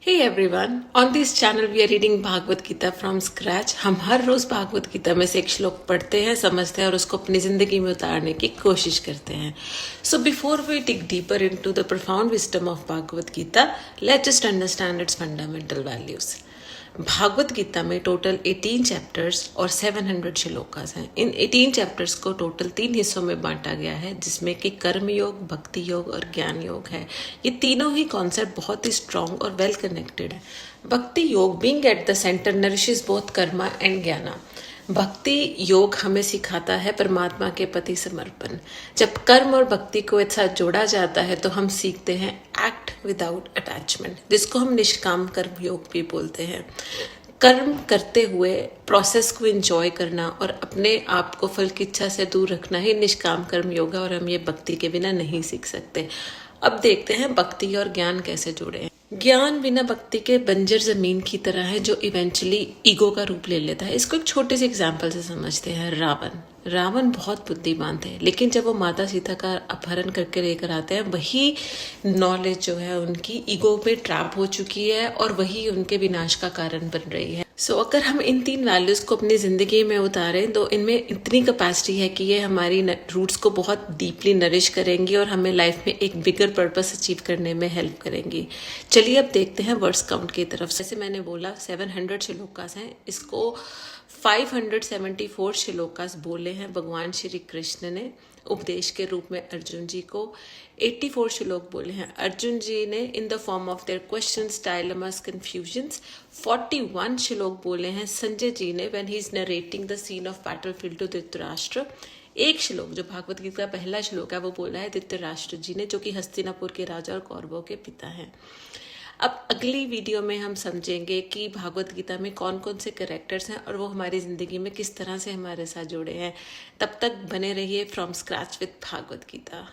Hey everyone, on this channel we are reading Bhagavat Gita from scratch। हम हर रोज भागवत गीता में से एक श्लोक पढ़ते हैं, समझते हैं और उसको अपनी जिंदगी में उतारने की कोशिश करते हैं। So before we dig deeper into the profound wisdom of Bhagavad Gita, let's just understand its fundamental values। Bhagavat Gita में टोटल 18 चैप्टर्स और 700 श्लोकास हैं। इन 18 चैप्टर्स को टोटल 3 हिस्सों में बांटा गया है, जिसमें कि कर्म योग, भक्ति योग और ज्ञान योग है। ये तीनों ही कॉन्सेप्ट बहुत ही स्ट्रॉन्ग और वेल कनेक्टेड है। भक्ति योग being at the centre nourishes both Karma and ज्ञाना। भक्ति योग हमें सिखाता है परमात्मा के प्रति समर्पण। जब कर्म और भक्ति को एक साथ जोड़ा जाता है तो हम सीखते हैं एक्ट विदाउट अटैचमेंट, जिसको हम निष्काम कर्म योग भी बोलते हैं। कर्म करते हुए प्रोसेस को एंजॉय करना और अपने आप को फल की इच्छा से दूर रखना ही निष्काम कर्म योग है, और हम ये भक्ति के बिना नहीं सीख सकते। अब देखते हैं भक्ति और ज्ञान कैसे जुड़े हैं। ज्ञान बिना भक्ति के बंजर जमीन की तरह है, जो इवेंचुअली ईगो का रूप ले लेता है। इसको एक छोटे से एग्जाम्पल से समझते हैं। रावण बहुत बुद्धिमान थे, लेकिन जब वो माता सीता का अपहरण करके लेकर आते हैं, वही नॉलेज जो है उनकी ईगो पे ट्रैप हो चुकी है और वही उनके विनाश का कारण बन रही है। अगर हम इन 3 वैल्यूज को अपनी जिंदगी में उतारें तो इनमें इतनी कैपेसिटी है कि ये हमारी रूट्स को बहुत डीपली नरिश करेंगी और हमें लाइफ में एक बिगर पर्पस अचीव करने में हेल्प करेंगी। चलिए अब देखते हैं वर्ड्स काउंट की तरफ। जैसे मैंने बोला 700 श्लोकास हैं, इसको 574 श्लोकास बोले हैं भगवान श्री कृष्ण ने उपदेश के रूप में अर्जुन जी को। 84 श्लोक बोले हैं अर्जुन जी ने in the form of their questions, dilemmas, confusions. 41 श्लोक बोले हैं संजय जी ने when he is narrating the scene of battlefield to Dhritarashtra. एक श्लोक जो भागवत गीता का पहला श्लोक है वो बोला है धृतराष्ट्र जी ने, जो कि हस्तिनापुर के राजा और कौरवों के पिता हैं। अब अगली वीडियो में हम समझेंगे कि भागवत गीता में कौन कौन से कैरेक्टर्स हैं और वो हमारी ज़िंदगी में किस तरह से हमारे साथ जुड़े हैं। तब तक बने रहिए from scratch with Bhagwat Gita.